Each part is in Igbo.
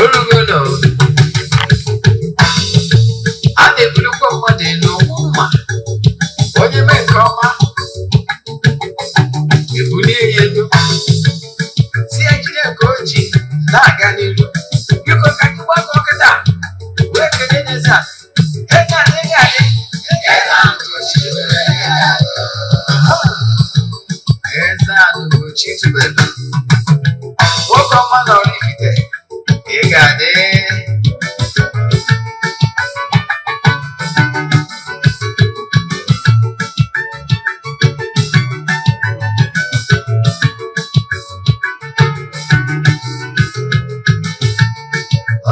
Olugono, a na-ebulukwa mmadụ elu mma. Onye mee nke ọma, ebulie ya elu. Si ya jide nke o ji na-aga n'ihu. Biko ka anyị gbakọ kịta wee kelee Eze-Ana. Eze-Ana ị ga-adị. Eze-Ana ugochitubelu. Nwoke ọma na oraifite, ị ga-adị.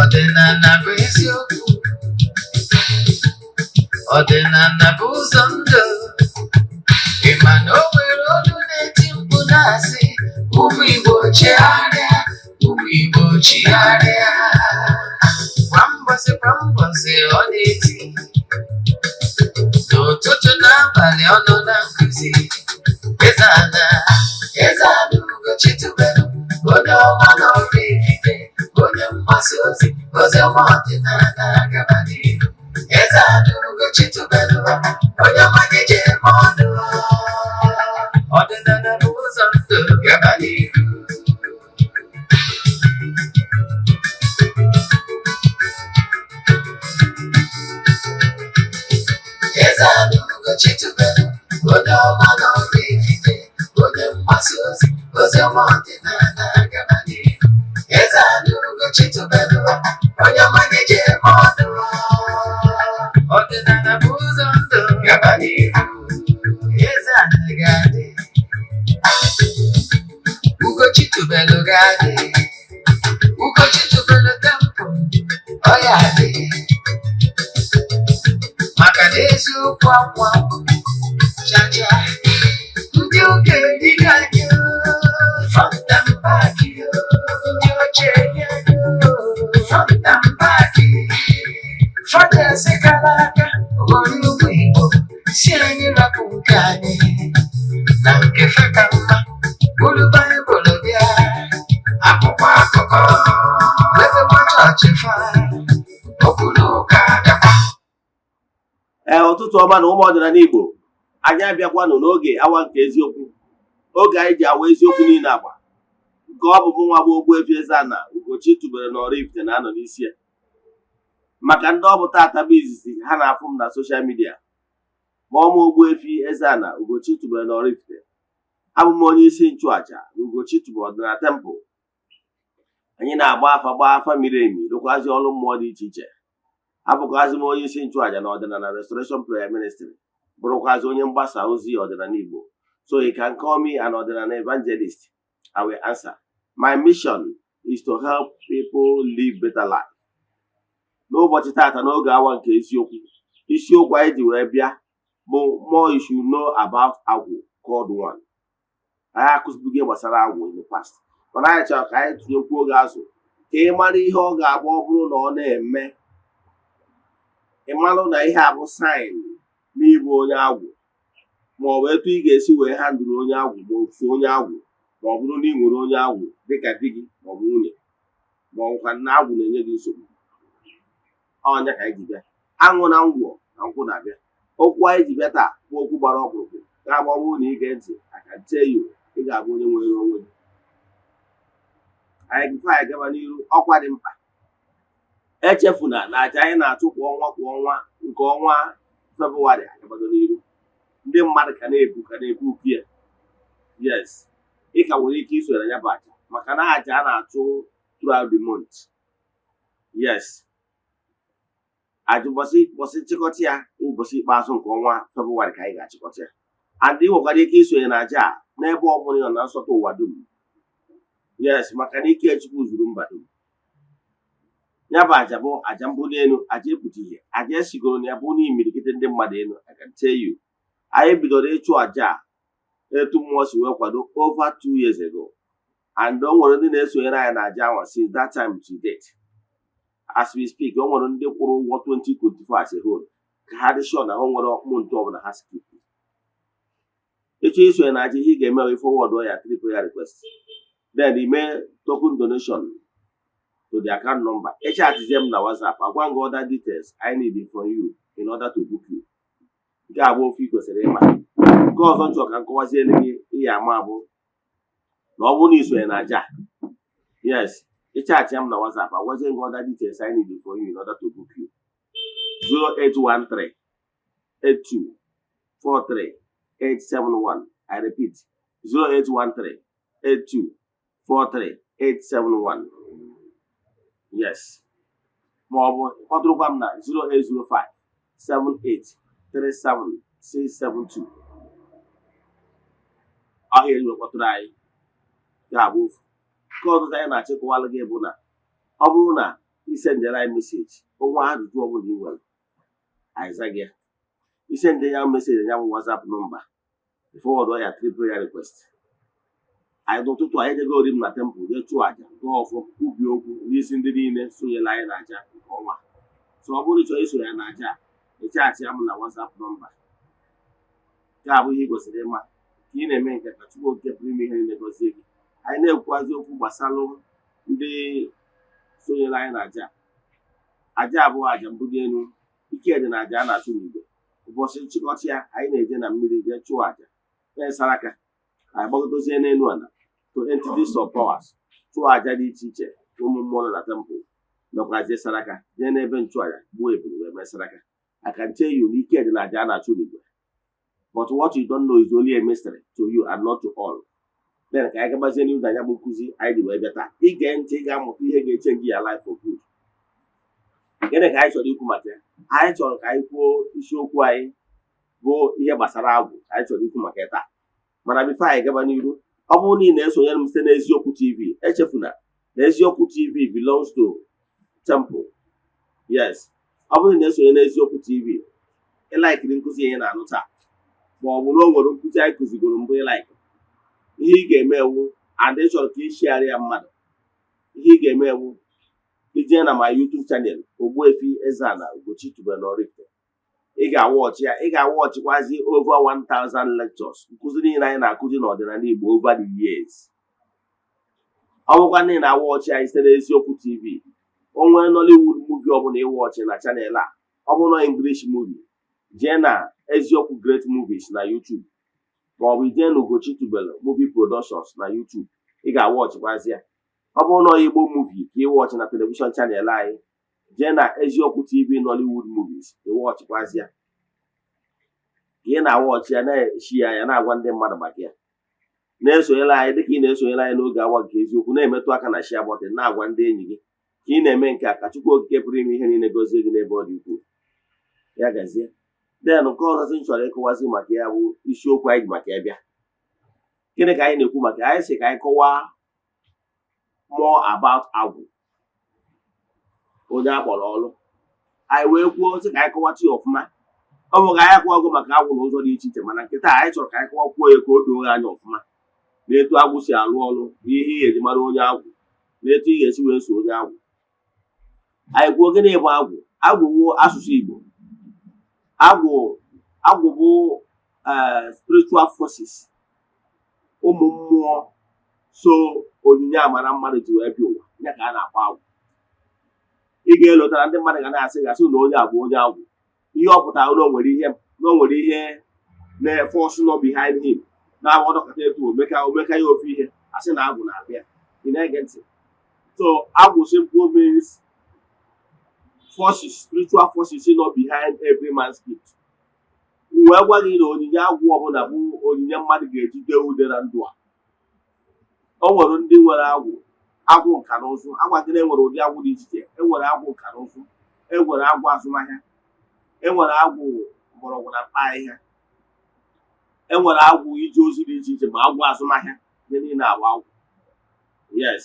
Ọdịnala bụ eziokwu, ọdịnala bụ ụzọ ndụ. Ị ma na o nwere olu na-eti mkpu na-asị, ụmụ Igbo chigharịa, ụmụ Igbo chigharịa. Kwa mbọsị ọ na-eti, n'ụtụtụ n'abalị ọ nọ na nkuzi. Eze-Ana, Eze-Ana ugochitubelu, onye ọma na oraifite, onye mgbasa ozi, ozi ọma ọdịnala gaba n'ihu. Eze-Ana ugochitubelu, onye ọma ga-eje eme ọnụ. Ọdịnala bụ ụzọ ndụ gaba n'ihu. Eze-Ana ugochitubelu, onye ọma na oraifite, onye mgbasa ozi, ozi ọma ọdịnala gaba n'ihu. Eze-Ana ugochitubelu, onye ọma ga-eje eme ọnụ. Ọdịnala bụ ụzọ ndụ gaba n'ihu. Eze-Ana ga-adị, ugochitubelu ga-adị, ugochitubelu tempo ọ ga-adị. Maka na eziokwu akwa chacha, ndị okenye dịka anyị from the back, ndị ochie from the back. Fada sị gara aga ghọrọ ụmụ Igbo, si anyị rapụ nke anyị na nke feka mma. Bụrụ Baịbụl bịa, akwụkwọ akụkọ, mepekwa chọọchị fa, okpuru ụka adakwa. Ụtụtụ ọma na ụmụ ọdịnala Igbo, anyị abịakwanụ n'oge awa nke eziokwu, oge anyị ji awa eziokwu niile agba, nke ọ bụ mụ nwa bụ Ogbuefi Eze-Ana ugochitubelu na oraifite na-anọ n'isi ya. Maka ndị ọ bụ tata bụ izizi ha na-afụ m na soshal midia, ma ọmụ Ogbuefi Eze-Ana ugochitubelu na oraifite. Abụ m onye isi nchụaja na ugochitubelu ọdịnala tempụl. Anyị na-agba afa miri emi, rụkwazi ọrụ mmụọ dị iche iche. Abụkwazi m onye isi nchụaja na ọdịnala Restoration Prayer Ministry, bụrụkwazi onye mgbasa ozi ọdịnala Igbo. So you can call me an ọdịnala evangelist. I will answer. My mission is to help people live better life. N'ụbọchị tata n'oge awa nke eziokwu, isiokwu anyị ji wee bịa bụ more you should know about agwu called one. Anyị akụzibughị gbasara agwu in the past, mana anyị chọrọ ka anyị tụnyekwu oge azụ ka ị mara ihe ọ ga-agba ọ bụrụ na ọ na-eme. Ị marụ na ihe a bụ saịn n'ịbụ onye agwụ, ma ọ bụ etu ị ga-esi wee handụrụ onye agwụ ma ofu onye agwụ, ma ọ bụrụ na ị nwere onye agwụ dịka di gị ma ọ bụ nwunye, ma ọ bụkwa na agwụ na-enye gị nsogbu. Ọnya ka anyị ji bịa, aṅụ na ngwọ na nkwụ na-abịa. Okwu anyị ji bịa taa bụ okwu gbara ọkpụrụkpụ, ga-agbagbụ na ige ntị aka tee ya ị ga-abụ onye nwere onwe gị. Anyị gaba n'iru, ọkwa dị mkpa. Echefuna na aja anyị na-achụ kwa ọnwa nke ọnwa Febụwarị agabado n'iru. Ndị mmadụ ka na-ebu uku ya. Yes, ị ka nwere ike isonyere ya bụ aja, maka na aja a na-achụ throughout the month. Yes, ajụbọsị nchịkọta ya ụbọchị ikpeazụ nke ọnwa Febụwarị ka anyị ga-achịkọta ya. And ị nwekwara ike isonye na aja a n'ebe ọ bụla ị nọ na nsọtụ ụwa dum. Yes, maka na ike Chukwu zuru mba dum. Ya bụ aja bụ aja mbụ n'elu, aja epụta ihe, aja esigoro na ya bụ n'imirikite ndị mmadụ elu. I can tell you, anyị bidoro ịchụ aja a etu mmụọ si wee kwado over 2 years ago, and o nwere ndị na-esonyere anyị na aja ahụ since that time to date. As we speak, o nwere ndị kwụrụ ụgwọ 2024 as a whole ka ha dị sure na ha nwere ọkpụkpụ ọbụla ha skip. Ịchọ isonye na aja, ihe ị ga-eme wee forward ya 3 prayer request, then ime token donation to the account number. Echat them na WhatsApp. I want other details I need from you in order to book you. Nke a bụ ofe i kwesịrị ịma. Nke ọzọ nchọ ka nkọwaziele gị ihe ama bụ na ọ bụrụ na isonye na aja. Yes, echat them na WhatsApp. I want other details I need from you in order to book you. 0813 82 43 871. I repeat, 0813 82 43 871. Yes. More kpọtụrụkwa m na 0805 78 37 672. Ọhịa eji kpọtụrụ anyị ga-abụ ofu. Nke ọzọ anyị na-achịkọwalụ gị bụ na ọ bụrụ na isendere anyị meseji onwe ajụjụ ọbụla ị nwere anyị za gị ya. Isende ya meseji ya bụ WhatsApp nọmba forward ya 3 prayer request. Anyị n'ụtụtụ anyị ejegori m na temple jee chụọ aja gụọ ọfọ ubi okwu n'isi ndị niile sonyela anyị na aja nke ọnwa. So ọ bụrụ ịchọrọ iso ya na aja echat ya m na WhatsApp nọmba. Nke a bụ ihe ị kwesịrị ịma ka ị na-eme nke ka Chukwu nke pụrụ ime ihe niile gọzie gị. Anyị na-ekwukwazị okwu gbasara ndị sonyela anyị na aja. Aja abụọ aja mbuli elu, ike dị na aja a na-achụ n'igwe. Ụbọchị nchịkọta ya anyị na-eje na mmiri jee chụọ aja na-esara aka anyị gbagodozie n'elu ala to entities of powers chụọ aja dị iche iche ụmụ mmụọ nọ na temple nọkwazie saraka jee n'ebe nchụaja gbuo ebulu wee mee saraka. I can tell you na ike dị na aja a na-achụ n'igwe, but what you don't know is only a mystery to you and not to all. Then ka anyị gabazie n'ihu na ya bụ nkụzi anyị dị wee bịa taa. Ige ntị ị ga-amụta ihe ga-eche gị ya life for good. Gịnị ka anyị chọrọ ikwu maka ya? Anyị chọrọ ka anyị kwuo isiokwu anyị bụ ihe gbasara agwụ anyị chọrọ ikwu maka ya taa. Mana bifo anyị gaba n'iru, ọ bụrụ na ị na-esonyere m site n'Eziokwu TV, echefuna na Eziokwu TV belongs to temple. Yes, ọ bụrụ na ị na-esonye n'Eziokwu TV, ịlaikiri nkụzi ihe na-anụ taa, ma ọ bụ na o nwere nkụzi anyị kụzigoro mbụ ịlaik, ihe ị ga-eme ewu and ị chọrọ ka ị share ya mmadụ, ihe ị ga-eme ewu ije na my YouTube channel Ogbuefi Eze-Ana ugochitubelu. Ị ga-awọchị ya, ị ga-awọchịkwazi over 1000 lectures nkụzi niile anyị na-akụzi n'ọdịnala Igbo over the years. Ọ bụkwa ndị na-awọchị anyị site n'Eziokwu TV. O nwere Nollywood movie ọbụla ịwọchị na channel a, ọ bụ na English movie, jee na Eziokwu Great Movies na YouTube, ma ọ bụ jee na Ugochitubelu Movie Productions na YouTube. Ị ga-awọchịkwazi ya. Ọ bụrụ na Igbo movie ka ịwọchị na telivishọn channel anyị, jee na Eziokwu TV Nollywood Movies ịwọchịkwazi ya. Ị na-awọchị ya na-eshi ya na-agwa ndị mmadụ maka ya. Na-esonyela anyị dịka ị na-esonyela anyị n'oge awa nke eziokwu, na-emetụ aka na share button na-agwa ndị enyi gị ka ị na-eme nke a ka Chukwu okike pụrụ ime ihe niile gọzie gị n'ebe ọ dị ukwuu. Ya gazie. Den nke ọzọzi m chọrọ ịkọwazi maka ya bụ isiokwu anyị ji maka ya bịa. Gịnị ka anyị na-ekwu maka ya? Anyị sị ka anyị kọwaa more about agwụ, onye akpọrọ ọrụ. Anyị wee kwuo sị ka anyị kọwata ya ọfụma. Ọ bụ ka anyị akọwago maka agwụ n'ụzọ dị iche iche, mana nke taa anyị chọrọ ka anyị kọwakwuo ya ka o doo anya ọfụma na etu agwụ si arụ ọrụ na ihe ị ga-eji mara onye agwụ na etu ị ga-esi wee so onye agwụ. Anyị kwuo gịnị bụ agwụ. Agwụ bụ asụsụ Igbo. Agwụ bụ spiritual forces, ụmụ mmụọ so onyinye amara mmadụ ji wee bịa ụwa, ya ka a na-akpọ agwụ. Ị ga-elotara ndị mmadụ ga na-asị gasị na onye a bụ onye agwụ. Ihe ọ pụtara na o nwere ihe na-force nọ behind him na-agba ọdọkọta etu omeka ya ofe ihe, asị na agwụ na-abịa. Ị na-ege ntị? So agwụ simply means forces, spiritual forces nọ behind every man's gift. Wee gwa gị na onyinye agwụ ọbụla bụ onyinye mmadụ ga-eji dee ude na ndụ a. O nwere ndị nwere agwụ nka na ụzụ. Agwa gị na enwere ụdị agwụ dị iche iche. Enwere agwụ nka na ụzụ, enwere agwụ azụmahịa, enwere agwụ mgbọrọgwụ na mkpa ahịhịa, enwere agwụ ije ozi dị iche iche, ma agwụ azụmahịa ndị niile agwụ agwụ. Yes,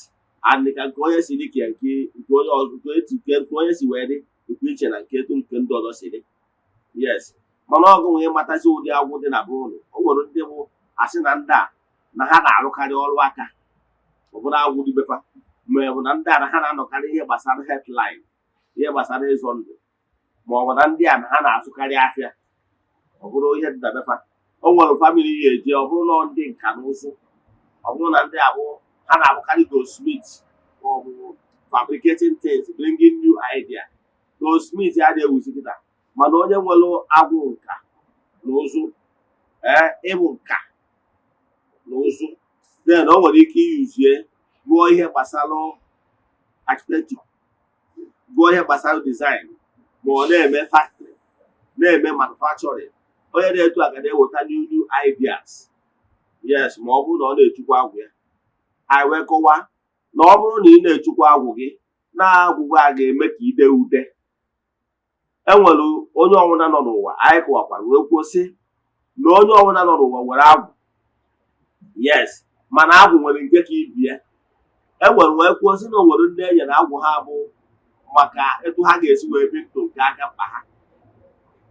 and ka nke onye si dị ka nke onye ọzọ, nke onye si wee dị nke iche na nke etu nke ndị ọzọ si dị. Yes, mana ọgụ nwee matazi ụdị agwụ dị na be ụlọ. O nwere ndị bụ asị na ndị a na ha na-arụkarị ọrụ aka, ọ bụrụ agwụ dịbefa, ma ọ bụ na ndị a na ha na-anọkarị ihe gbasara headline, ihe gbasara ịzọ ndụ, ma ọ bụ na ndị a na ha na-azụkarị afịa, ọ bụrụ ihe dị na befa. O nwere famili ya eje, ọ bụrụ na ndị nka na ụzụ, ọ bụrụ na ndị abụ ha na-abụkarị goldsmith ma ọ bụ fabricating things, bringing new idea. Those Smith ya na-ewuzi kịta mana onye nwere agwụ nka na ụzụ ịbụ nka na ụzụ then o nwere ike iyuzie gụọ ihe gbasara architecture, gụọ ihe gbasara design, ma ọ na-eme factory, na-eme manufacturing. Onye na-etu a ga na-eweta new ideas. Yes, ma ọ bụrụ na ọ na-echukwa agwụ ya. Anyị wee kọwaa na ọ bụrụ na ị na-echukwa agwụ gị na agwụ gị a ga-eme ka ide ude. Enwere onye ọbụla nọ n'ụwa, anyị kọwakwara wee kwuo sị na onye ọbụla nọ n'ụwa nwere agwụ. Yes, mana agwụ nwere nke ka ibie. Enwere wee kwuo sị na o nwere ndị enyere agwụ ha bụ maka etu ha ga-esi wee bi ndụ nke aka mkpa ha,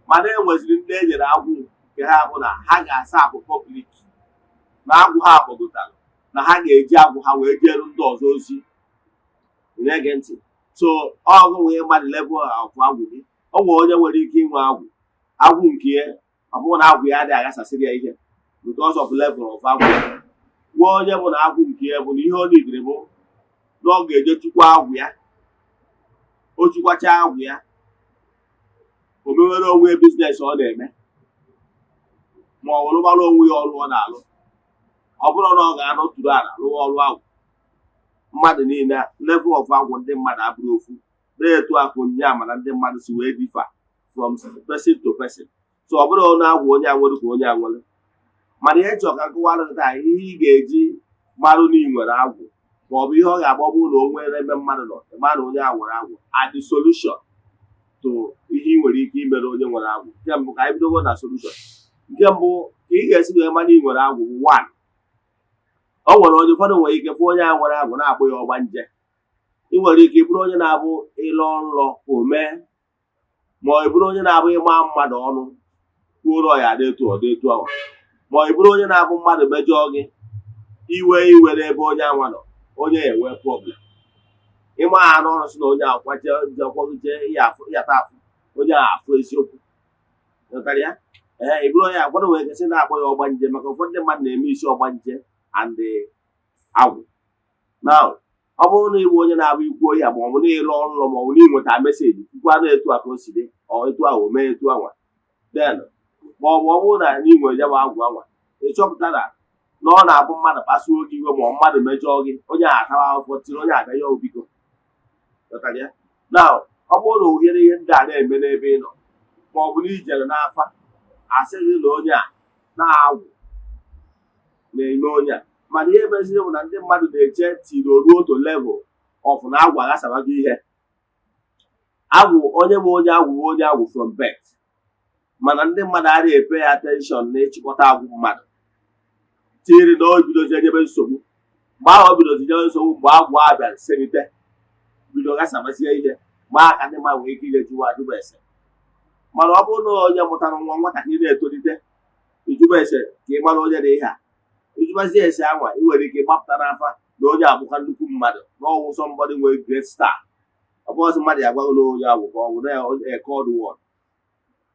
mana enweziri ndị enyere agwụ nke ha bụ na ha ga-asa apụ public na agwụ ha kpọgotara na ha ga-eji agwụ ha wee jeru ndị ọzọ ozi. Na-ege ntị. So ọgụ wee mmadụ level of agwụ gị. O nwere onye nwere ike inwe agwụ nke ya ọ bụrụ na agwụ ya adịghị aghasasịrị ya ihe because of level of agwụ. Nwee onye bụ na agwụ nke ya bụ na ihe ọ nidiri bụ na ọ ga-eje chukwa agwụ ya. O chukwachaa agwụ ya, o mewere onwe biznes ọ na-eme, ma ọ rụbara onwe ya ọrụ ọ na-alụ. Ọ bụrụ na ọ ga-anọtụrụ ala rụwa ọrụ agwụ. Mmadụ niile level of agwụ ndị mmadụ abụrụ ofu, na-etu akụ onyinye amara ndị mmadụ si wee differ from person to person. So ọ bụrụ na agwụ onye anwere ka onye anwere. Mana ihe chọrọ ka nkụwara gị taa ihe ị ga-eji marụ na ị nwere agwụ ma ọ bụ ihe ọ ga-agbagbu na o nwere ebe mmadụ nọ ịma na onye a nwere agwụ are the solution to ihe ị nwere ike imere onye nwere agwụ. Nke mbụ ka anyị bidogo na solution. Nke mbụ ka ị ga-esi wee mara ị nwere agwụ. One, o nwere onye ụfọdụ nwere ike fụ onye a nwere agwụ na-akpụ ya ọgbanje. Ị nwere ike bụrụ onye na-abụ ịlọ nlọ omee, ma ọ bụrụ onye na-abụ ịma mmadụ ọnụ kwuoro ya detu ọ detu ahụ, ma ọ bụrụ onye na-abụ mmadụ mejọọ gị iwe n'ebe onye anwa nọ, onye enwe problem. Ịma ha n'ọrụ si na onye akwagije ịyata afụ onye a afụ eziokwu. Ya ị bụrụ onye ụfọdụ nwere ike sị na-akpọ ya ọgbanje maka ụfọdụ ndị mmadụ na-eme isi ọgbanje and agwụ. Now ọ bụrụ na ịbụ onye na-abụ ikwu ohi ma ọ bụ na ịlụ ọrụ ma ọ bụ na ịnweta meseji kwukwa na etu a ka o si dị ọ etu ahụ mee etu anwa, then ma ọ bụrụ na ị nwere ya bụ agwụ anwa, ịchọpụta na ọ na-abụ mmadụ kpasuo gị iwe ma mmadụ mejọọ gị, onye a atawa afọ tiri onye aga ya obiko. Na ọ bụrụ na ohere ihe ndị a na-eme n'ebe ị nọ ma ọ bụ na ijere n'afa asị gị na onye a na-agwụ na-eme onye a, mana ihe meziri bụ na ndị mmadụ na-eche tiri ruo otu level of na agwụ aghasabago ihe. Agwụ onye bụ onye agwụ from birth, mana ndị mmadụ adịghị epe ya attention na ịchịkọta agwụ mmadụ tiri na o bidozi enyebe nsogbu. Mgbe ahụ o bidozi enyebe nsogbu mgbe agwụ a bịara selite bido ghasabazie ihe ma aka ndị mmadụ nwere ike ije jụba ese. Mana ọ bụrụ na onye mụtara nwa nwatakịrị na-etolite ijuba ese ka ị mara onye dị ihe a, ijubazie ese anwa ị nwere ike gbapụta n'afa na onye abụka nnukwu mmadụ na ọwụ somebody nwere great star. Ọ bụghịzi mmadụ ya agwago na onye agwụ ka ọ bụ na cold word.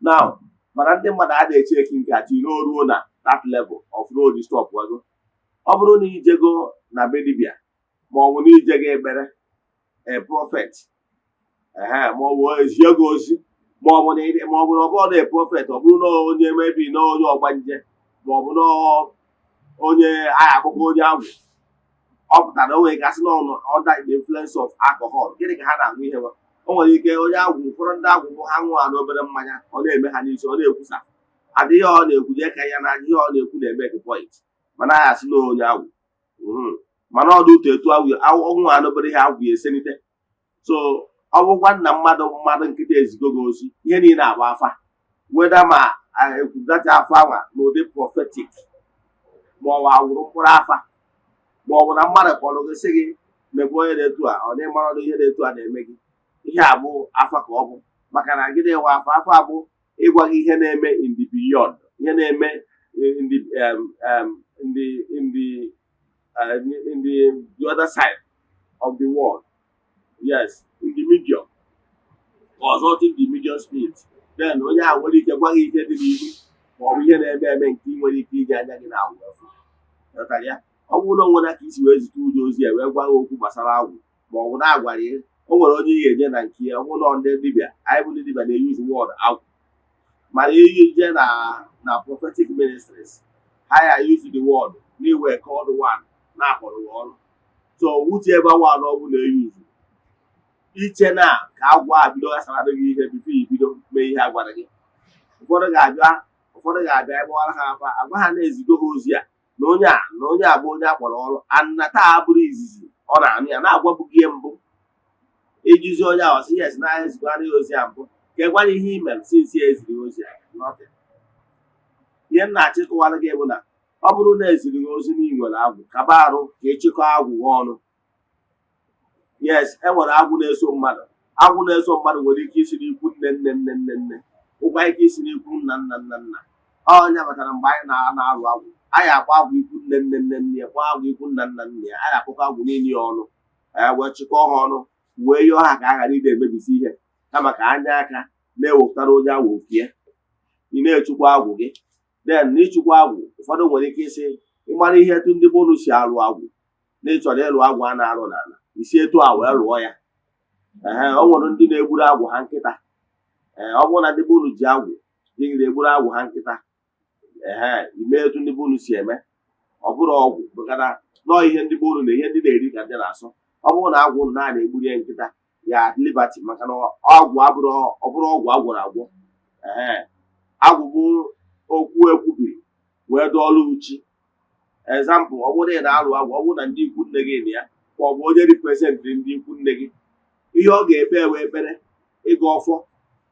Now mana ndị mmadụ a na-eche eki nke a tiri n'oruo na that level of road stop wago. Ọ bụrụ na ijego na be dibịa ma ọ bụ na ijego ekpere prophet ma ọ bụ ezie gị ozi ma ọ bụ na ọ bụrụ na prophet ọ bụrụ na onye mebi na onye ọgbanje ma ọ bụ na onye agha akpụkpọ onye agwụ, ọ pụtara o nwere gasị n'ọnụ under the influence of alcohol. Gịnị ka ha na-aṅụ ihe nwa? O nwere ike onye agwụ ụfọdụ ndị agwụ bụ ha ṅụọ n'obere mmanya ọ na-eme ha n'isi ọ na-ekwusa adịghị ọ na-ekwuje ka ya na ihe ọ na-ekwu na-eme the point mana agha asị na onye agwụ. Mana ọ dị ụtọ etu ọnwụ anụbere ihe agwụ ya esenite. So ọ bụkwa nna mmadụ nkịta ezigo gị ozi ihe niile agba afa weda ma ekwudata afa anwa n'ụdị prophetic ma ọ bụ awụrụ mkpụrụ afa ma ọ bụ na mmadụ kpọrọ gị sị gị mebe onye na-etu a ọ dịghị mara ihe na-etu a na-eme gị. Ihe a bụ afa ka ọ bụ maka na gịnị nwe afa abụ ịgwa gị ihe na-eme in the beyond, ihe na-eme in the other side of the world. Yes, in the medium, consulting the medium spirit. Then onye ahụ nwere ike gwa gị ihe dị n'ihu ma ọ bụ ihe na-eme nke ị nwere ike iji anya gị na-ahụ efu. Ọ bụrụ na onwe na ka isi wee zite ụjọ ozi ya wee gwa gị okwu gbasara agwụ ma ọ bụ na-agwara ihe o nwere onye ị ga-eje na nke ya ọ bụrụ na ndị dibịa anyị bụ ndị dibịa na-eyuzu wọd agwụ mana ije na prophetic ministries ha ya use the word n'iwe called one na-akpọrọ ọrụ so wuche ebe one ọ bụla eyuzu iche na ka agwọ a bido gasara gị ihe bifo ibido mee ihe a gwara gị ụfọdụ ga-abịa ebe ọra ha afa agwa ha na-ezigo ha ozi a na onye a bụ onye akpọrọ ọrụ ana taa abụrụ izizi ọ na-anụ ya na-agwabụghị ihe mbụ ijizi onye ahụ si yes na ezigara ya ozi a mbụ ka e gwara ihe imere sinsi eziri ozi a ihe m na-achịkọwara gị bụ na ọ bụrụ na eziri gị ozi n'inwere agwụ kaba arụ ka ịchịkọ agwụ ọnụ yes enwere agwụ na-eso mmadụ nwere ike isi n'ikwu nne ụgwa ike isi n'ikwu nna ọnya batara mgbe anyị na-arụ agwụ anyị akpọ agwụ ikwu nne ya kpọọ agwụ ikwu nna ya anyị akpọkọ agwụ niile ya ọnụ wee chịkọọ ha ọnụ wee yọọ ha ka a ghara ide emebisi ihe kama ka anya aka na-ewepụtara onye agwụ okie ị na-echukwa agwụ gị den na ịchụkwa agwụ ụfọdụ nwere ike isi ịmara ihe etu ndị gbonu si arụ agwụ na ịchọrọ ịlụ agwụ a na-arụ n'ala isi etu a wee lụọ ya ọ nwere ndị na-egburu agwụ ha nkịta ọ bụrụ na ndị gbonu ji agwụ jigiri egburu agwụ ha nkịta ime etu ndị gbonu si eme ọ bụrụ ọgwụ bụkana nọọ ihe ndị gbonu na ihe ndị na-eri ka ndị na-asọ ọ bụrụ na agwụ naanị egburu ya nkịta ya liberty maka na ọgwụ ọ bụrụ ọgwụ agwọrọ agwọ agwụ bụ okwu ekwubiri wee dụọlụ uchi ezampụl ọ bụrụ na ị na-alụ agwụ ọ bụrụ na ndị ikwu nne gị na ya ma ọ bụ onye ripresentịrị ndị ikwu nne gị ihe ọ ga-ebe ewe ekpere ịga ọfọ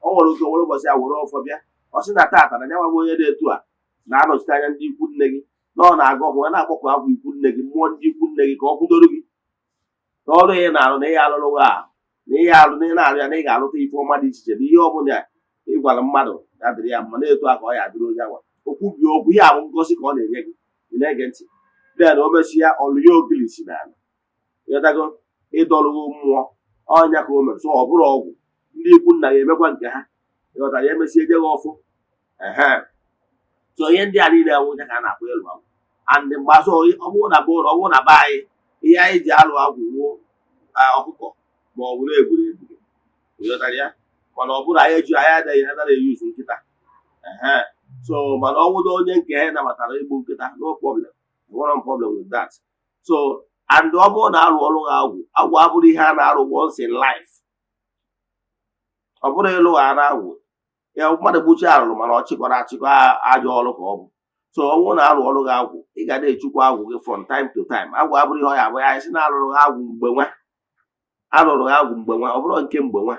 ọ nwere oge nwere ụbọchị a were ọfọ bịa ọ sị na tata na nyanwa bụ onye dị etu a na-anọchite anya ndị ikwu nne gị na ọ na-aga ọfọ na-akpọkọ agwụ ikwu nne gị mmụọ ndị ikwu nne gị ka ọ kwudoro gị na ọrụ ihe na-arụ na ihe alụrụ gị ahụ na ihe alụ na ị na-arụ ya na ị ga-alụta ife ọma dị iche iche na ihe ọ bụla ị gwara mmadụ ya dịrị ya mma na-etu a ka ọ ya dịrị onye agwa okwu bi okwu ihe abụ ngosi ka ọ na-enye gị ị na-ege ntị den o mesi ya ọlụ ya ogili si n'ala ịghọtago ịdọrụgo mmụọ ọnya ka o mere so ọ bụrụ ọgwụ ndị ikwu nna ya emekwa nke ha ịghọtara ya emesi eje gị ọfụ so ihe ndị a niile nwụnya ka a na-akpọ ịlụ agwụ and mgbasa ọ bụrụ na be anyị ihe anyị ji alụ agwụ wuo ọkụkọ ma ọ bụrụ egburu ịghọtara ya mana ọ bụrụ anyị adịghị anaghị eyuzu nkịta so mana ọ nwụdo onye nke ha nabatara igbu nkịta no problem nwere problem with that so and ọ bụrụ na arụ ọrụ ha agwụ abụrụ ihe a na-arụ once in life ọ bụrụ ịlụ ha na agwụ ya mmadụ gbuchi arụrụ mana ọ chịkọrọ achịkọ ajọ ọrụ ka ọ bụ so ọ bụrụ na arụ ọrụ ha agwụ ị ga na-echukwa agwụ gị from time to time agwụ abụrụ ihe ọ ya abụ ya si na arụrụ ha agwụ mgbe nwa ọ bụrụ nke mgbe nwa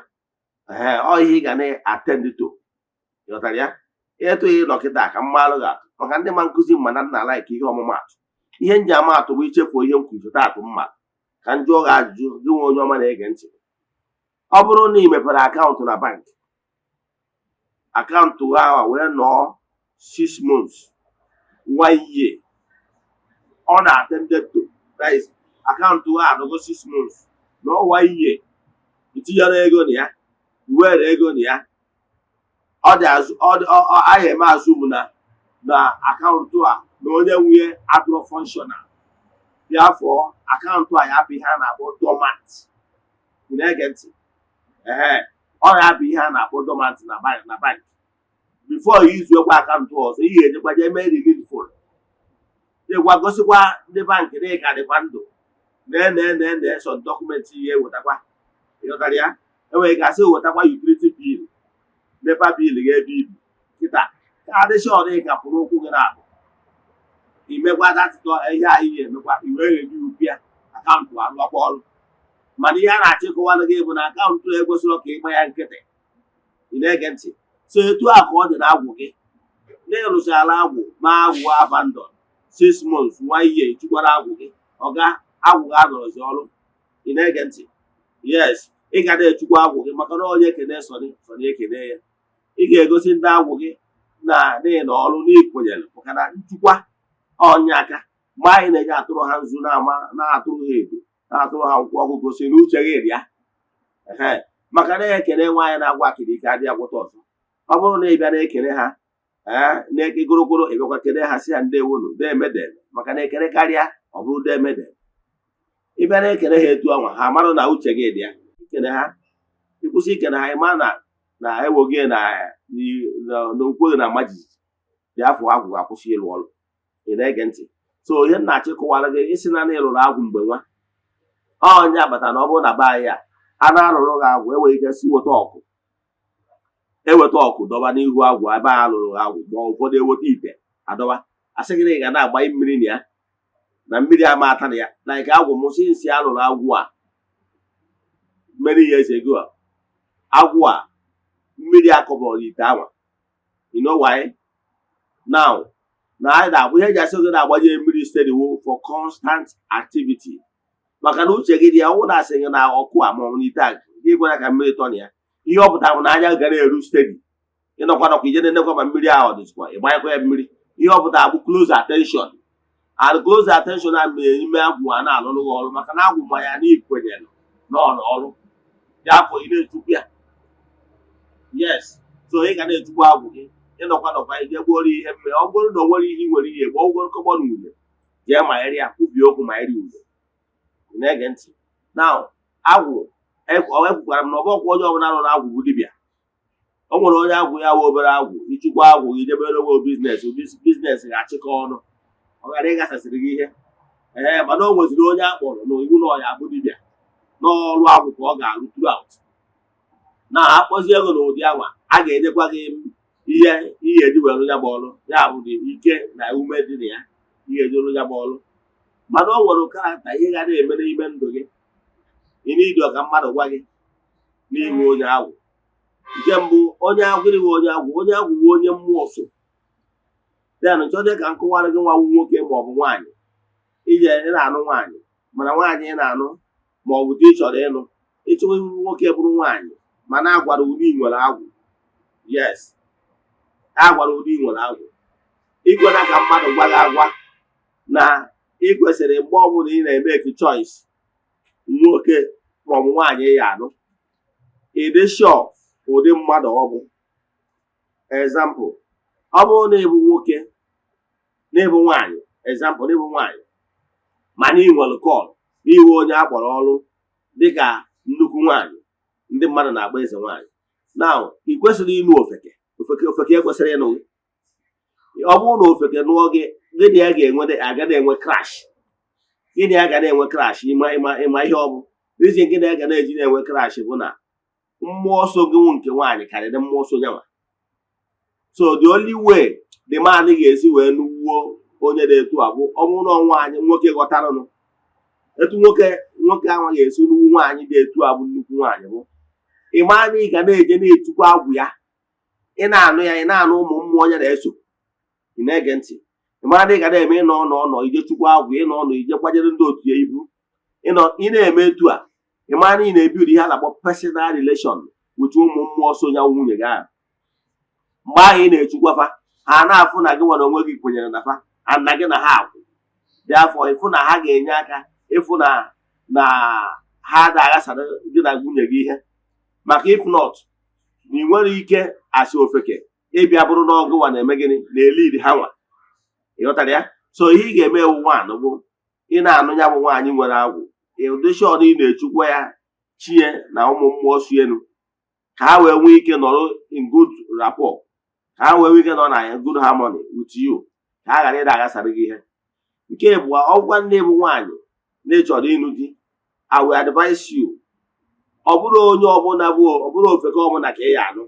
ọ ihe ị ga na-atend to ịghọtara ya etụghị dọkịta ka mma alụ ga-atụ maka ndị ma nkụzi mma na nna alaik ihe ọmụmatụ ihe nji ama atụ bụ ichefuo ihe nkwuzita atụ mma ka m jụọ gị ajụjụ gị nwe onye ọma na-ege ntị ọ bụrụ na ị mepere akaụntụ na bank akaụntụ ahụ wee nọọ 6 months 1 year ọ na-atended to that is akaụntụ ahụ anọgo 6 months nọọ 1 year itinyere ego na ya iwere ego na ya anyị eme azụm na akaụntụ a na onye nwunye adụrọ fọnshọnal bịafọ akaụntụ a ya bụ ihe a na-akpọ dormant ị na-ege ntị ọ ya bụ ihe a na-akpọ dormant na bank bifo ya izuekwa akaụntụ ọzọ ihe ejekwaje eme rilifol ịgwa gosikwa ndị bankị na ịka dịkwa ndụ na sọ dọkụmentị ihe wetakwa ịghọtara ya enwere gasị wetakwa utility bill nepa bill ga-ebe ibu kịta ka adịcha ọrụ ị kapụrụ ụkwụ gị na-abụ imekwa datịtọ ihe anyị ga-emekwa iwee rebi upịa akaụntụ arụakwa ọrụ mana ihe a na-achịkọwara gị bụ na akaụntụ ekwesịrị ka ịgba ya nkịtị ị na-ege ntị so etu a ka ọ dị na agwụ gị na-ịrụchala agwụ ma agwụ abandon 6 months 1 year chukwara agwụ gị ọga agwụ gị adọrọzi ọrụ ị na-ege ntị yes ị ga na-echukwa agwụ gị maka na onye ekene sọrị ekene ya ị ga-egosi ndị agwụ gị na n'ihi na ọrụ n'ikwenyere maka na nchukwa ọnya aka mgbe anyị na-eji atụrụ ha nzu na-atụrụ ha edo na-atụrụ ha nkwụ ọkụ gosi na uche gị dị ya maka na ekene nwaanyị na-agwa akịrịka adị agwụta ọzọ ọ bụrụ na ị bịa na-ekene ha na-eke gorogoro ịbịakwa kene ha si ha ndewonu demedel maka na ekene karịa ọ bụrụ demedel ịbịa na-ekene ha etu anwa ha mara na uche gị dị ya ikene ha ịkwụsị ikene ha ịma na ewoghị na okweghị na majijiji dị afọ agwụ ga-akwụsị ịlụ ọrụ ị na-ege ntị so ihe m na-achọ ịkọwara gị isi na ịlụrụ agwụ mgbe nwa onye abata na ọ bụrụ na be anyị a na-alụrụ gị agwụ enweghị ike si eweta ọkụ dọba n'ihu agwụ ebe a lụrụ gị agwụ ma ụfọdụ eweta ite adọba asị gị na ị ga na-agbanye mmiri na ya na mmiri ama ata na ya na nke agwụ mụsị nsị alụrụ agwụ a mmeri ya eze gị agwụ a mmiri akọbọrọ ite anwa you know why now na anyị na-agbụ ihe eji asị oge na-agbanye mmiri steady for constant activity maka na uche gị dị ya ọwụ na asị gị na ọkụ a maọbụ n'ite a gị gwara ka mmiri tọ na ya ihe ọ pụtara bụ na anya gara eru steady ịnọkwa ije na-enekwa ma mmiri ahụ dịzikwa ịgbanyekwa ya mmiri ihe ọ pụtara bụ close attention and close attention a mere n'ime agwụ a na-alụrụ gị ọrụ maka na agwụ ma ya na ikwenyere n'ọrụ ọrụ ya afọ ị na-etukwu ya yes so ị ga na-etukwu agwụ gị ịnọkwa ije gboro ihe mme ọ bụrụ na o nwere ihe ị nwere ihe gba ogoro kọgbọ na ule jee ma eri ya kwubie okwu ma eri ule ị na-ege ntị now agwụ ewepụkwara m na ọbọkwụ onye ọbụla rụrụ agwụ bụ dibịa o nwere onye agwụ ya wee obere agwụ ichukwa agwụ gị jebere onwe biznes ga-achịkọ ọnụ ọ ghara ịgasasịrị gị ihe mana o nweziri onye akpọrọ na iwu na ọya bụ dibịa n'ọrụ agwụ ka ọ ga-arụ throughout na akpọzi ego na ụdị anwa a ga-enyekwa gị ihe eji were ya bụ ọrụ ya bụ ike na ume dị na ya ihe eji ọrụ ya bụ ọrụ mana o nwere karakta ihe ga na-eme n'ime ndụ gị ị na-idi ọka mmadụ gwa gị n'ime onye agwụ nke mbụ onye agwụ ịrịghị onye agwụ bụ onye mmụọ so den chọdị ka m kụwara gị nwanwu nwoke maọbụ nwaanyị ije ị na-anụ nwaanyị mana nwaanyị ị na-anụ maọbụ dị ị chọrọ ịnụ ịchọwa nwoke bụrụ nwaanyị mana agwara ụdị nwere agwụ yes agwara ụdị nwere agwụ ikwena ka mmadụ gwa gị agwa na ị kwesịrị mgbe ọbụla ị na-eme eki choice nwoke maọbụ nwaanyị ya anụ ịdị sure ụdị mmadụ ọ bụ example ọ bụrụ na ịbụ nwoke na ịbụ nwaanyị example na ịbụ nwaanyị mana ị nwere kọl n'ihu onye a kpọrọ ọrụ dịka nnukwu nwaanyị ndị mmadụ na-agba eze nwaanyị now ị kwesịrị ịnụ ofeke ekwesịrị ịnụ gị ọ bụrụ na ofeke nụọ gị gịnị ya aga na-enwe crash gịnị ya ga na-enwe crash ịma ihe ọ bụ rizin gịnị ya ga na-eji na-enwe crash bụ na mmụọ nsọ gị nke nwaanyị karịrị mmụọ nsọ nyanwa so the only way the man ga-esi wee nuwuo onye na-etu abụ ọ bụrụ na nwaanyị nwoke ghọtaranụ etu nwoke ahụ ga-esi nuwu nwaanyị na-etu abụ nnukwu nwaanyị bụ ịma na ị ga na-eje na-etukwa agwụ ya ị na-anụ ya ị na-anụ ụmụ mmụọ onye na-eso ị na-ege ntị ịma na ị ga na-eme ịnọ ije chukwa agwụ ịnọ ije kwanyere ndị otu ya ibu ị na-eme etu a ịma na ị na-ebi ụdị ihe a na-akpọ personal relation with ụmụ mmụọ so nya nwunye gị ahụ mgbe ahụ ị na-echukwafa ha na-afụ na gị nwere onwe gị kwenyere na fa na gị na ha akwụ dị afọ ịfụ na ha ga-enye aka ịfụ na ha da-aghasara gị na nwunye gị ihe maka if not na ị nwere ike asị ofeke ịbịa bụrụ na ọgụ nwa na-eme gịnị na-elid ha nwa ịghọtara ya so ihe ị ga-eme ewu nwaanyị bụ ị na-anụ ya bụ nwaanyị nwere agwụ ụdịshọn ị na-echukwa ya chie na ụmụ mmụọ su elu ka ha wee nwee ike nọrọ in good rapport ka ha wee nwee ike nọ na good harmony with you ka ha ghara ịda aghasara gị ihe nke bụ ọgwa nne bụ nwaanyị na-echọrọ ịnụ di I will advise you ọ bụrụ onye ọbụla bụ ọ bụrụ ofeke ọbụla ka ị ya anụ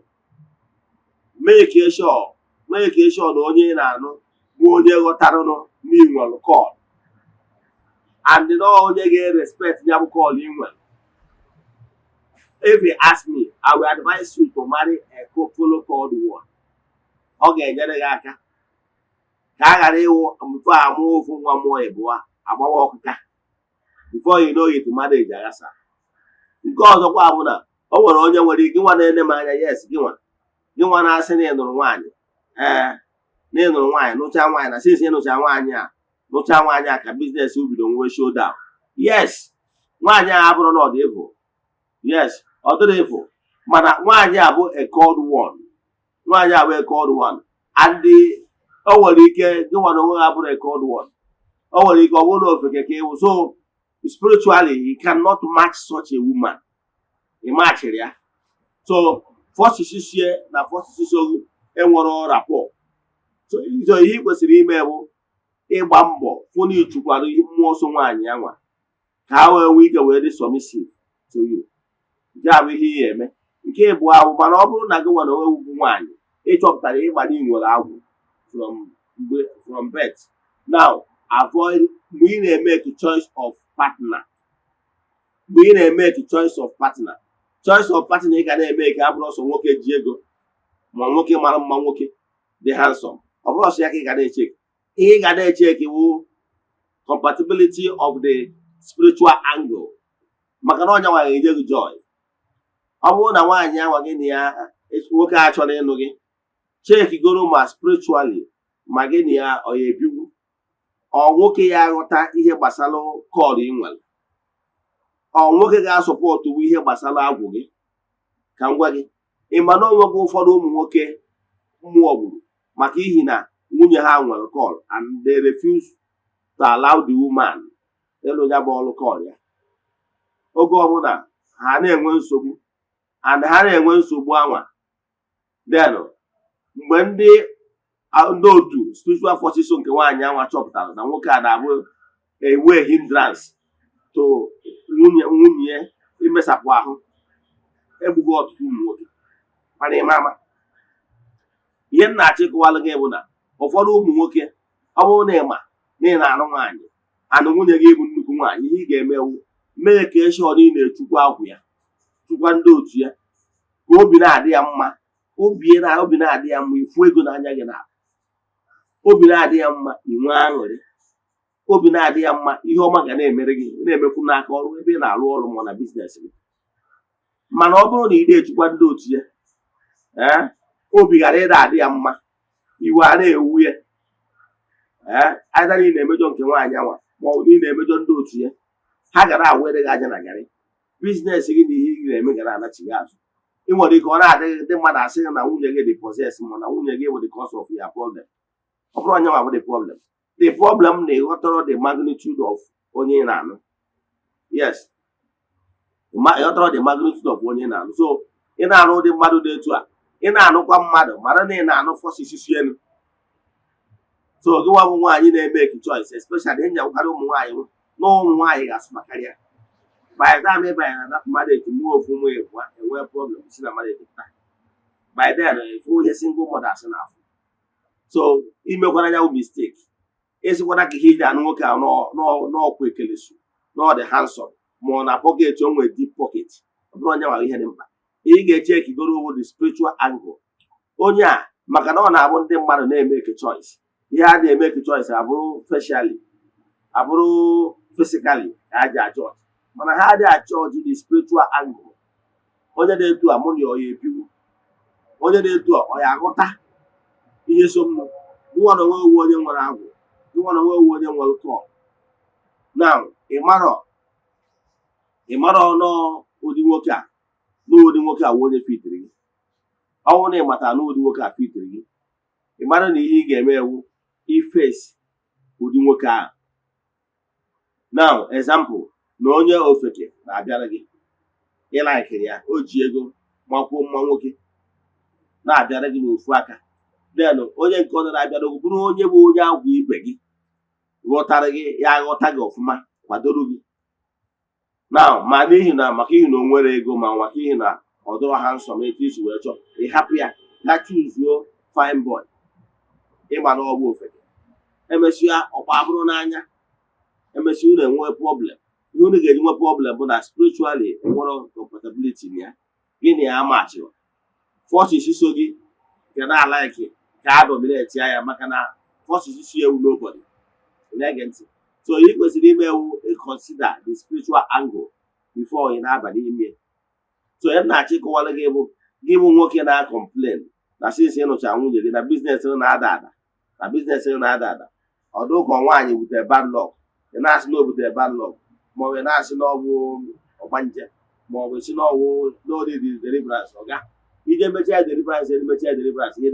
make sure na onye ị na-anụ bụ onye ghọtaranụ n'inwere call and na onye ga-respect ya bụ call ị nwere. If you ask me, I will advise you to marry a couple called one. Ọ ga-enyere gị aka ka a ghara ịwụ mfe amụ ofu nwa mmụọ ịbụa agbawa ọkụka before you know it marriage aghasa. Nke ọzọkwa bụ na o nwere onye nwere ike nwa na-ene m anya yes gị nwa na-asị na ịnụrụ nwaanyị na ịnụrụ nwaanyị nụcha nwaanyị na sinsi ịnụcha nwaanyị a ka biznes bido nwe show down. Yes nwaanyị a abụrụ na ọ dị evil. Yes ọ dịrị evil mana nwaanyị a bụ a called one. Nwaanyị a bụ a called one and o nwere ike gị nwa na onwe ha bụrụ a called one. O nwere ike ọ bụrụ na ofeke ka ịwụ so spiritually he cannot match such a woman. He match ya. So first isi na first isi enwere rapport. So ihe kwesịrị ime bụ ịgba mbọ fụ na ichukwara mmụọ nsọ nwaanyị anwa ka ha wee nwee ike wee dị submissive to you. Nke a bụ ihe ị ga-eme. Nke bụ awụ, mana ọ bụrụ na gị nwere onwe ugwu nwaanyị ịchọpụtara ịgba na nwere agwụ from birth. Now avoid mgbe ị na-emeke choice of partner. Mgbe ị na-emeke choice of partner ị ga na-eme ka abụrụ ọsọ nwoke ji ego ma nwoke mara mma, nwoke dị handsome. Ọ bụrụ ọsọ ya ka ị ga na-echeki. Ihe ị ga na-echeki wụ compatibility of the spiritual angle, maka na ọnya nwaanyị enye gị joy. Ọ bụrụ na nwaanyị anwa gị na ya nwoke a chọrọ ịnụ gị, chekigoro ma spiritually ma gị na ya ọ ya ebiwu, ọ nwoke ya aghọta ihe gbasara kọl ị nwere, ọ nwoke ga-asọpọtụ ihe gbasara agwụ gị. Ka m gwa gị, ị ma na onwego ụfọdụ ụmụ nwoke mmụọ gburu maka ihi na nwunye ha nwere kọl and they refuse to allow the woman ịlụ ya bụ ọrụ kọl ya. Oge ọbụla ha na-enwe nsogbu and ha na-enwe nsogbu anwa, then mgbe ndị otu spiritual forces nke nwaanyị anwa chọpụtara na nwoke a na-abụ ewe hindrance to nwunye imesapụ ahụ, egbugo ọtụtụ ụmụ nwoke. Mana ịma ama ihe m na-achọ ịkọwalụ gị bụ na ụfọdụ ụmụ nwoke, ọ bụrụ na ịma na ị na-alụ nwaanyị anụ nwunye gị bụ nnukwu nwaanyị, ihe ị ga-emewu mee ka eshọ na ị na-echukwa agwụ ya, chukwa ndị otu ya, ka obi na-adị ya mma. Obi na-adị ya mma, ifu ego n'anya gị na obi na-adị ya mma, inwe aṅụrị. Obi na-adị ya mma, ihe ọma ga na-emere gị, na-emekwu n'aka ọrụ ebe ị na-arụ ọrụ ma na biznes gị. Mana ọ bụrụ na ị na-echukwa ndị otu ya, obi ghara ịda adị ya mma, iwe a na-ewu ya, aịdara ị na-emejọ nke nwaanyị anwa ma ọ bụ ị na-emejọ ndị otu ya, ha gara awere gị aja na garị. Biznes gị na ihe ị na-eme gara anachighị azụ. Ị nwere ike ọ na-adịghị ndị mmadụ asị na nwunye gị dị possess ma na nwunye gị bụ the cause of your problem. Ọ bụrụ onye nwa bụ the problem. The problem na ịghọtara the magnitude of onye ị na-anụ. Yes, ịghọtara the magnitude of onye ị na-anụ. So ị na-anụ ụdị mmadụ dị etu a, ị na-anụkwa mmadụ mara na ị na-anụ forces isi elu. So gị nwa bụ nwaanyị na-emeke choice, especially ihe nyakwara ụmụ nwaanyị na ụmụ nwaanyị ga-asụma karịa. By the time ị banyere na marriage mụọ ofu nwa ebua enwee problem si na marriage taa. By then efu onye single mother asị na afọ. So imekwara ya bụ mistake. Esikwana ka ihe iji anụ nwoke a n'ọkwa ekelesu, n'ọ dị handsome, ma ọ na pocket o nwere deep pocket. Ọ bụrụ onye nwere ihe dị mkpa. Ị ga-eche ekigoro over the spiritual angle. Onye a maka na ọ na-abụ ndị mmadụ na-emeke choice. Ihe a na-emeke choice abụrụ facially, abụrụ physically ka a ji ajọ. Mana ha adịghị achọji the spiritual angle. Onye na-etu a mụ na ọ ya ebiwu, onye na-etu a ọ ya aghọta ihe so m. Nwa na onwe ewu onye nwere agwụ, nwa na onwe ewu onye nwere kọl. Now ị mara ọnụ ụdị nwoke a n'ụdị nwoke a onye fitiri gị. Ọ bụrụ na ị matara n'ụdị nwoke a fitiri gị, ị mara na ihe ị ga-eme ewu ifesi ụdị nwoke ahụ. Now example, na onye ofeke na-abịara gị, ịlaikiri ya, o ji ego makwuo mma nwoke na-abịara gị n'ofu aka. Then onye nke ọzọ na-abịara gị bụrụ onye bụ onye agwụ ibe gị, ghọtara gị, ya ghọta gị ọfụma, kwadoro gị. Now ma n'ihi na maka ihi na o nwere ego ma maka ihi na ọ dọrọ ha nsọ ma etu isi wee chọọ, ị hapụ ya ga chuzuo fine boy ịgba n'ọgwụ ofeke. Emesịa ọkpa abụrụ n'anya, emesịa unu enwe problem. Ihe unu ga-eji nwe problem bụ na spiritually enwere compatibility na ya, gị na ya amachịrị. Forces so gị ga na-alaiki ka a dominate ya maka na forces so ewu nobody. Na-ege ntị. So ị kwesịrị ime ewu consider the spiritual angle before ị na-aba n'ime. So ya na-achọ ịkọwara gị bụ nwoke na-complain na since ịnụcha nwunye gị na business na-ada ada, na business na-ada ada. Ọdụ ka nwaanyị butere bad luck, ị na-asị na o butere bad luck, ma ọ bụ na-asị na ọ bụ ọgbanje, ma ọ bụ si na ọ bụ n'ụdị deliverance. Ọga ije mechaa deliverance, ihe dị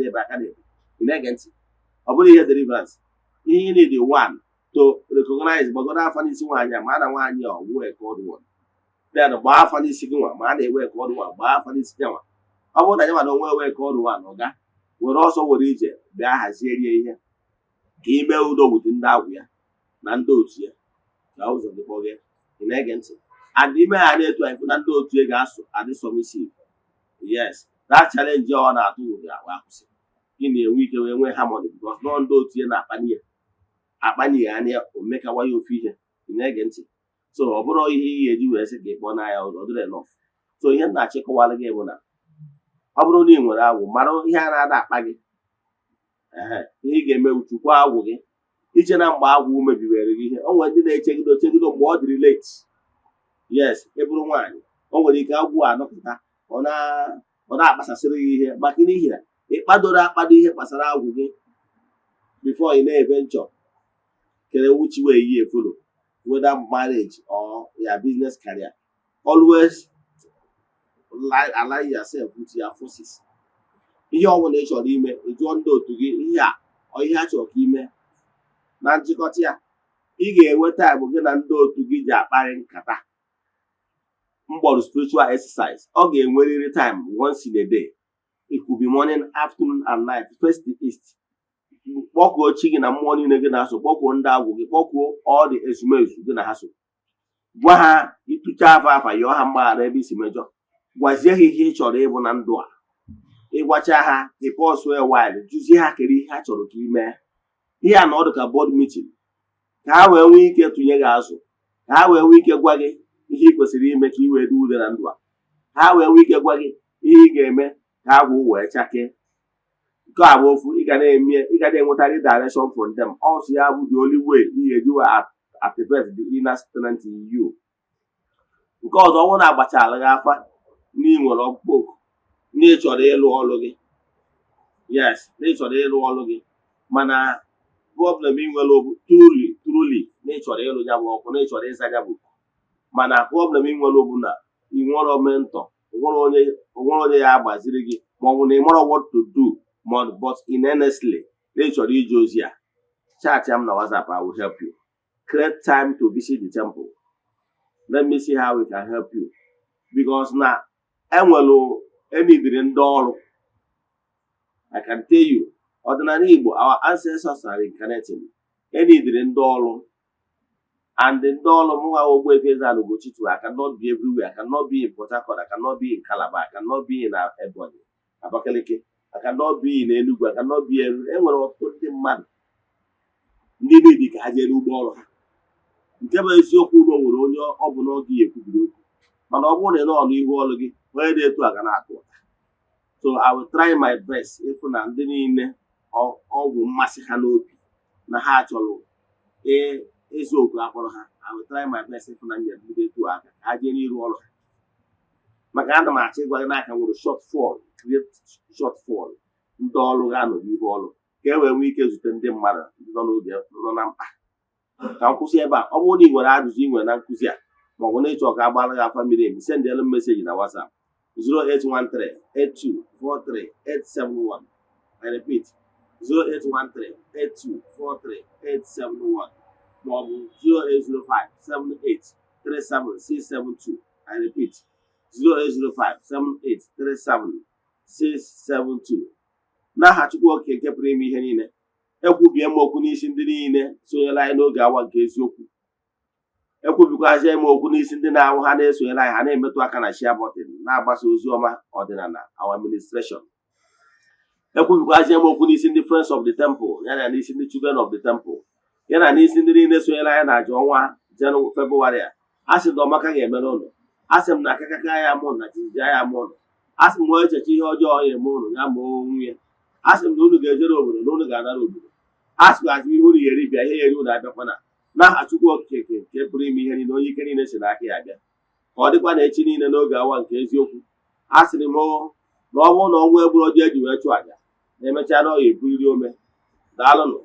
ebe aka na-ebu. Ị na-ege ntị. Ọ bụrụ ihe deliverance, ihe ị need one to recognize gbagoro afa n'isi nwaanyị a ma a na nwaanyị a ọwụ ekọd wan, then gbaa afa n'isi gị nwa ma a na-ewe ekọd wan, gbaa afa n'isi gị nwa. Ọ bụrụ na anyị nwa na onwe ewe ekọd wan, ọga were ọsọ were ije bịa hazierie ihe ka ime udo wute ndị agwụ ya na ndị otu ya ka ụzọ gị kpọghee. Ị na-ege ntị? And ime ha na-etu anyị fụ na ndị otu ya ga-asụ adị submissive. Yes, that challenge ọ na-atụ uri akwụsị. Gị na-enwe ike wee nwee harmony because nọ ndị otu ya na-akpanye ya anya omekawa ya ofu ihe. Ị na-ege ntị? So ọ bụrụ ihe ị ga-eji wee sị ka ị kpọọ n'anya ụzọ ọ dịrị enough. So ihe m na-achịkọwara gị bụ na ọ bụrụ na ị nwere agwụ, mara ihe a na-ada akpa gị, ihe ị ga-eme chukwa agwụ gị iche na mgbe agwụ mebiwere gị ihe. O nwere ndị na-echegido mgbe ọ dịrị late. Yes, ị bụrụ nwaanyị, o nwere ike agwụ anọpụta ọ na-akpasasịrị gị ihe maka n'ihi na ịkpadoro akpado ihe kpasara agwụ gị before ị na-eventure kere which way you follow, whether marriage or your business career. Always align yourself with your forces. Ihe ọbụla ị chọrọ ime, ịjụọ ndị otu gị ihe a ọ ihe a chọrọ ka ime. Na nchịkọta ya, ị ga-enweta bụ gị na ndị otu gị ji akparị nkata mgbọrọ spiritual exercise. Ọ ga-enwerịrị time once in a day. It could be morning, afternoon and night. First the east. Kpọkuo chi gị na mmụọ niile gị na-asụ, kpọkuo ndị agwụ gị, kpọkuo all the ezumezu gị na ha so. Gwa ha ịtụcha afa yọọ ha mgbaghara ebe isi mejọ. Gwazie ha ihe ị chọrọ ịbụ na ndụ a. Ịgwacha ha ịpọsụ while jụzie ha kere ihe ha chọrọ ka ime. Ihe a na ọdụ ka board meeting ka ha wee nwee ike tụnye gị azụ, ka ha wee nwee ike gwa gị ihe ị kwesịrị ime ka ị wee dị ude na ndụ a. Ha wee nwee ike gwa gị ihe ị ga-eme ka agwụ wee chakee. Nke a bụ ofu ị ga na-enwetarị direction from them. Also ya bụ the only way ị ga-eji wee activate the inner strength in you. Nke ọzọ, ọ bụrụ na agbachala gị afa na ị nwere ọkpụkpọ na ị chọrọ ịlụ ọlụ gị. Yes, na ị chọrọ ịlụ ọlụ gị, mana problem ị nwere bụ truly na ị chọrọ ịlụ ya bụ ọkụ, na ị chọrọ ịza ya bụ, mana problem ị nwere bụ na ị nwere mentor, onwere onye ya agbaziri gị, ma ọ bụ na ị mara what to do, but in honestly na ị chọrọ ije ozi a. Chat m na WhatsApp, I will help you. Create time to visit the temple. Let me see how we can help you. Because na enwelu enidiri ndị ọrụ. I can tell you, ọdịnala Igbo, our ancestors are incarnating. Enidiri ndị ọrụ. And the dollar Ogbuefi Eze-Ana Ugochitubelu, I cannot be everywhere. I cannot be in Port Harcourt. I cannot be in Calabar. I cannot be in Ebonyi, Abakaliki. I cannot be in Enugu. I cannot be anywhere of the man. Ndị dị ka ha jere ugbo ọrụ ha. Nke bụ eziokwu ụlọ nwere onye ọ bụ n'oge ekwubiri okwu. Mana ọ bụrụ na ị nọ n'ihu ọrụ gị, onye dị etu a ga na-atụ ụta. So I will try my best ịfụ na ndị niile ọ bụ mmasị ha n'obi na ha chọrọ eziokwu akpọrọ ha. I will try my best ịfụ na ndị dị etu aka ka ha jee n'iru ọrụ ha. Maka ana m achọ ịgwa gị n'aka nwere shortfall, create shortfall ndị ọrụ ga-anọ n'ihu ọrụ ka e wee nwee ike zute ndị mmadụ nọ n'oge nọ na mkpa. Ka nkwụsị ebe a. Ọ bụrụ na ị nwere ajụjụ ị nwere na nkụzi a, ma ọ bụ na ịchọ ka agbara gị afa miri emi, sendịlụ meseji na WhatsApp 08138243871. I repeat, 08138243871, ma ọ bụ 08057837672. I repeat, 08057837672. N'aha Chukwu Okike nke pụrụ ime ihe niile, ekwubie m okwu n'isi ndị niile sonyere anyị n'oge awa nke eziokwu. Ekwubikwazie m okwu n'isi ndị na-ahụ ha na-esonyere anyị, ha na-emetụ aka na share button na-agbasa ozi ọma ọdịnala our administration. Ekwubikwazie m okwu n'isi ndị Friends of the Temple, yana n'isi ndị Children of the Temple, yana n'isi ndị niile sonyere anyị na aja ọnwa Febụwarị a. Asị m na ọmaka ga-emere ụlọ. Asị m na akakaka ya mụ na jijiji ya mụ ụlọ. Asị m wee echeche ihe ọjọọ ya eme ụlọ ya ma onwe ya. Asị m na unu ga-ejere obodo na unu ga-anara obodo. Asị m azụ ihe unu ga-eri bịa, ihe eri unu abịakwana. N'aha Chukwu Okike nke pụrụ ime ihe niile, onye ike niile si n'aka ya bịa. Ka ọ dịkwa na echi niile n'oge awa nke eziokwu. Asịrị m na ọ bụrụ na ọnwa egburu ọjọọ eji wee chụọ aja, na emechaa na ọ ga-ebuliri ome. Daalụnụ.